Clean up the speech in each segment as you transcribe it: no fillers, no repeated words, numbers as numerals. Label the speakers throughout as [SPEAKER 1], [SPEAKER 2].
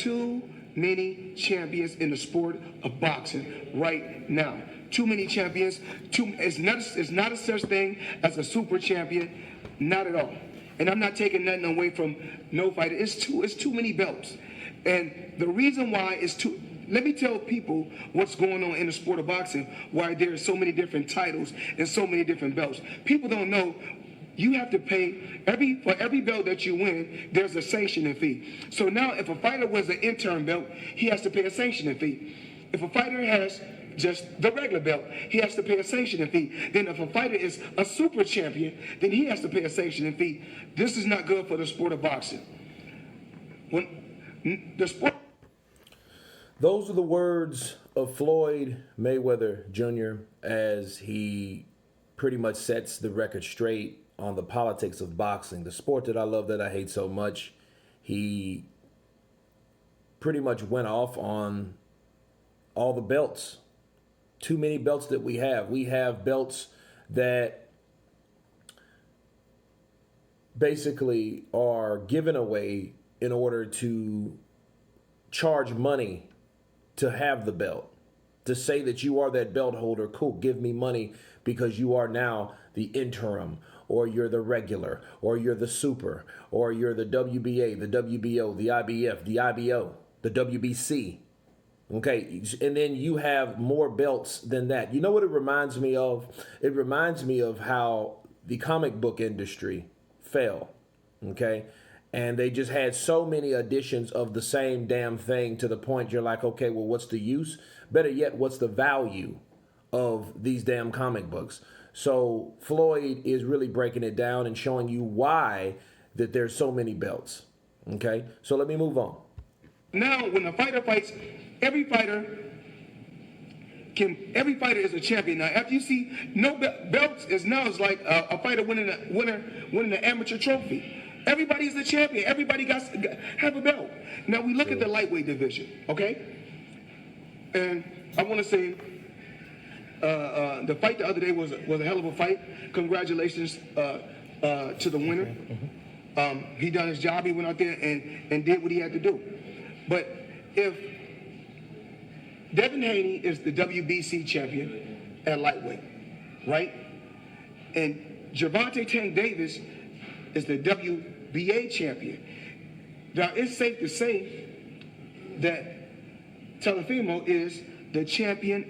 [SPEAKER 1] too many champions in the sport of boxing right now. Too many champions. It's not a such thing as a super champion. Not at all. And I'm not taking nothing away from no fighter. It's too many belts. And the reason why is let me tell people what's going on in the sport of boxing, why there are so many different titles and so many different belts. People don't know you have to pay for every belt that you win, there's a sanctioning fee. So now if a fighter wins an interim belt, he has to pay a sanctioning fee. If a fighter has just the regular belt, he has to pay a sanctioning fee. Then if a fighter is a super champion, then he has to pay a sanctioning fee. This is not good for the sport of boxing.
[SPEAKER 2] Those are the words of Floyd Mayweather Jr. as he pretty much sets the record straight on the politics of boxing, the sport that I love, that I hate so much. He pretty much went off on all the belts. Too many belts that we have. We have belts that basically are given away in order to charge money to have the belt. To say that you are that belt holder, cool, give me money because you are now the interim, or you're the regular, or you're the super, or you're the WBA, the WBO, the IBF, the IBO, the WBC. Okay, and then you have more belts than that. You know what it reminds me of? It reminds me of how the comic book industry fell, okay? And they just had so many editions of the same damn thing to the point you're like, okay, well, what's the use? Better yet, what's the value of these damn comic books? So Floyd is really breaking it down and showing you why that there's so many belts, okay? So let me move on.
[SPEAKER 1] Now, when a fighter fights, every fighter is a champion. Now, after you see no belts is like a fighter winning an amateur trophy. Everybody's the champion. Everybody have a belt. Now we look at the lightweight division, okay? And I want to say the fight the other day was a hell of a fight. Congratulations to the winner. He done his job. He went out there and did what he had to do. But if Devin Haney is the WBC champion at lightweight, right? And Gervonta Tank Davis is the WBA champion. Now, it's safe to say that Teofimo is the champion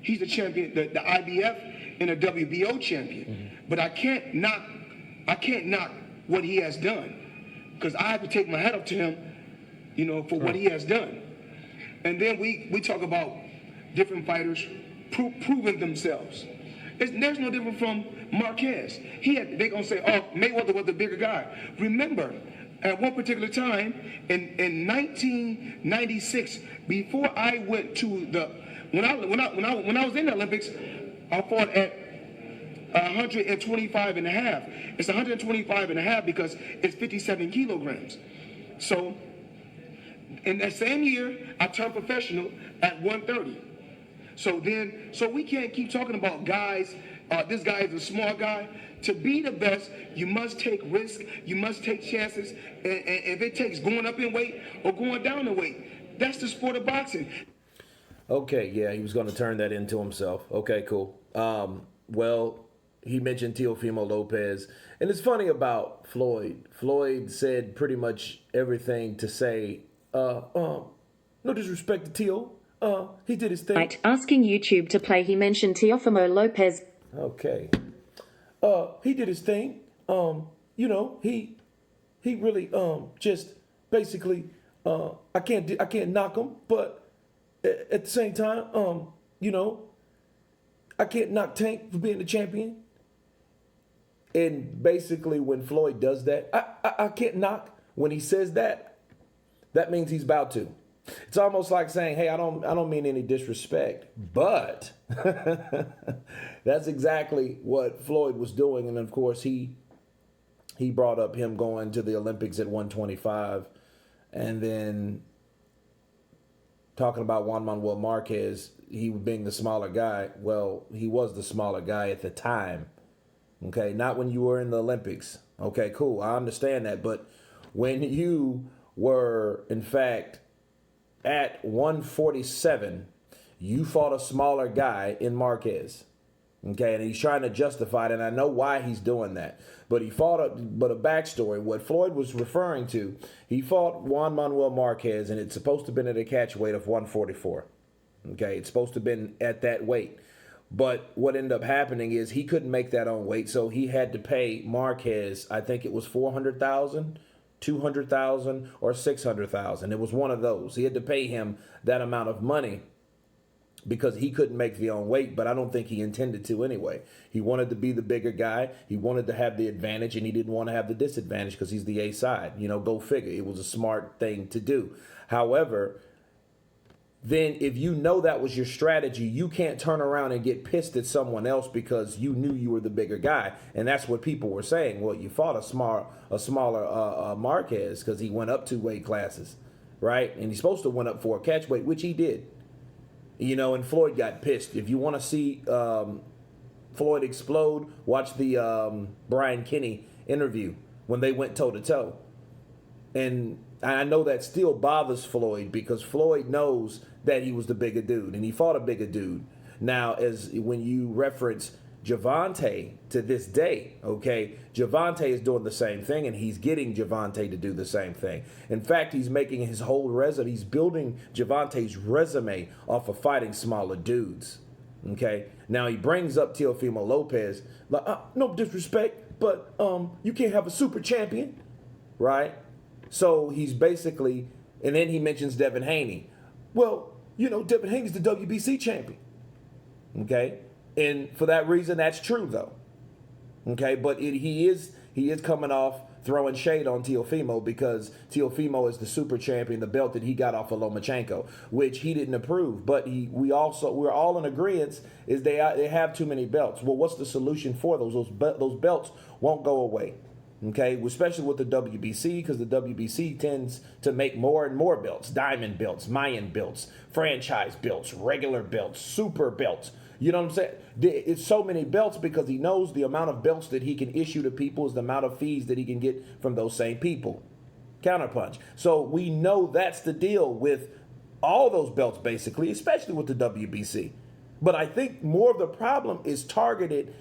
[SPEAKER 1] he's the champion, the IBF and a WBO champion. Mm-hmm. But I can't knock what he has done, because I have to take my hat up to him, for what he has done. And then we talk about different fighters proving themselves. There's no different from Marquez. They're going to say, oh, Mayweather was the bigger guy. Remember, at one particular time, in 1996, before I went to when I was in the Olympics, I fought at 125 and a half. It's 125 and a half because it's 57 kilograms. So, in that same year, I turned professional at 130. So we can't keep talking about guys. This guy is a small guy. To be the best, you must take risks. You must take chances. And if it takes going up in weight or going down in weight, that's the sport of boxing.
[SPEAKER 2] Okay, yeah, he was going to turn that into himself. Okay, cool. Well, he mentioned Teofimo Lopez. And it's funny about Floyd. Floyd said pretty much everything to say, no disrespect to Teo. He did his thing.
[SPEAKER 3] Right, asking YouTube to play, he mentioned Teofimo Lopez.
[SPEAKER 2] Okay. He did his thing. He really just basically I can't knock him, but at the same time, I can't knock Tank for being the champion. And basically when Floyd does that, I can't knock. When he says that, that means he's about to. It's almost like saying, hey, I don't mean any disrespect, but that's exactly what Floyd was doing. And of course, he brought up him going to the Olympics at 125, and then talking about Juan Manuel Marquez, he being the smaller guy. Well, he was the smaller guy at the time. Okay, not when you were in the Olympics. Okay, cool. I understand that. But when you were, in fact, at 147, you fought a smaller guy in Marquez. Okay, and he's trying to justify it, and I know why he's doing that. But a backstory, what Floyd was referring to, he fought Juan Manuel Marquez, and it's supposed to have been at a catch weight of 144. Okay, it's supposed to have been at that weight. But what ended up happening is he couldn't make that own weight, so he had to pay Marquez, I think it was $400,000, $200,000, or $600,000. It was one of those. He had to pay him that amount of money because he couldn't make the own weight, but I don't think he intended to anyway. He wanted to be the bigger guy. He wanted to have the advantage, and he didn't want to have the disadvantage because he's the A side. Go figure. It was a smart thing to do. However, then if you know that was your strategy, you can't turn around and get pissed at someone else because you knew you were the bigger guy. And that's what people were saying. Well, you fought a smaller Marquez because he went up 2 weight classes, right? And he's supposed to went up for a catch weight, which he did. And Floyd got pissed. If you want to see Floyd explode, watch the Brian Kinney interview when they went toe-to-toe. And I know that still bothers Floyd because Floyd knows that he was the bigger dude, and he fought a bigger dude. Now, when you reference Gervonta to this day, okay, Gervonta is doing the same thing, and he's getting Gervonta to do the same thing. In fact, he's making his whole resume, he's building Gervonta's resume off of fighting smaller dudes, okay? Now, he brings up Teofimo Lopez, like, no disrespect, but you can't have a super champion, right? So he's basically, and then he mentions Devin Haney. Well, Devin Haney's the WBC champion, okay? And for that reason, that's true, though. Okay, but he is coming off throwing shade on Teofimo because Teofimo is the super champion, the belt that he got off of Lomachenko, which he didn't approve. But we're all in agreement is they have too many belts. Well, what's the solution for those? Those belts won't go away. Okay, especially with the WBC, because the WBC tends to make more and more belts: diamond belts, Mayan belts, franchise belts, regular belts, super belts. You know what I'm saying? It's so many belts because he knows the amount of belts that he can issue to people is the amount of fees that he can get from those same people. Counterpunch. So we know that's the deal with all those belts, basically, especially with the WBC. But I think more of the problem is targeted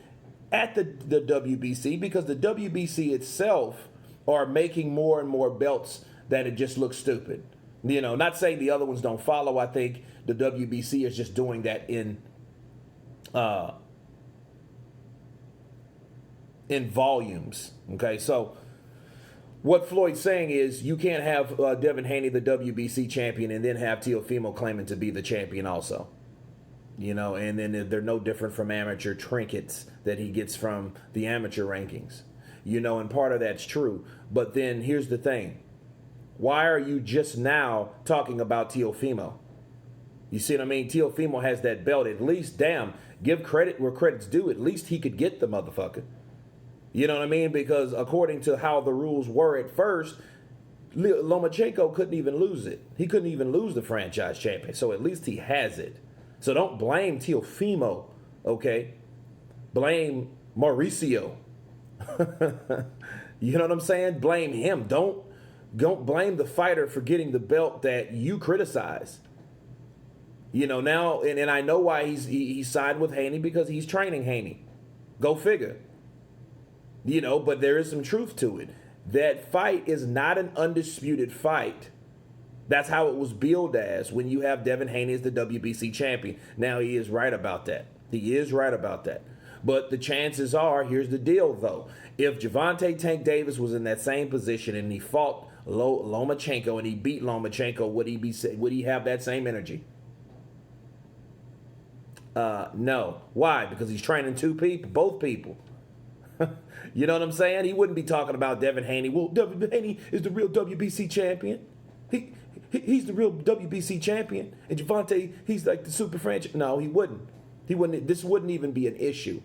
[SPEAKER 2] at the WBC because the WBC itself are making more and more belts that it just looks stupid. Not saying the other ones don't follow. I think the WBC is just doing that in volumes. Okay, so what Floyd's saying is you can't have Devin Haney, the WBC champion, and then have Teofimo claiming to be the champion also. And then they're no different from amateur trinkets that he gets from the amateur rankings. And part of that's true. But then here's the thing. Why are you just now talking about Teofimo? You see what I mean? Teofimo has that belt. At least, give credit where credit's due. At least he could get the motherfucker. You know what I mean? Because according to how the rules were at first, Lomachenko couldn't even lose it. He couldn't even lose the franchise champion. So at least he has it. So don't blame Teofimo, okay? Blame Mauricio. You know what I'm saying? Blame him. Don't blame the fighter for getting the belt that you criticize. Now, and I know why he signed with Haney because he's training Haney. Go figure. But there is some truth to it. That fight is not an undisputed fight. That's how it was billed as when you have Devin Haney as the WBC champion. Now, he is right about that. He is right about that. But the chances are, here's the deal, though. If Gervonta Tank Davis was in that same position and he fought Lomachenko and he beat Lomachenko, would he have that same energy? No. Why? Because he's training both people. You know what I'm saying? He wouldn't be talking about Devin Haney. Well, Devin Haney is the real WBC champion. He's the real WBC champion. And Gervonta, he's like the super franchise. No, he wouldn't. This wouldn't even be an issue.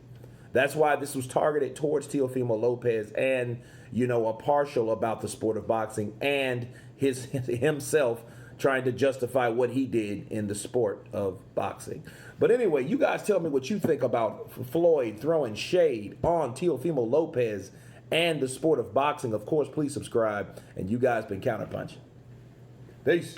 [SPEAKER 2] That's why this was targeted towards Teofimo Lopez and, a partial about the sport of boxing and himself trying to justify what he did in the sport of boxing. But anyway, you guys tell me what you think about Floyd throwing shade on Teofimo Lopez and the sport of boxing. Of course, please subscribe. And you guys been counterpunching. Peace.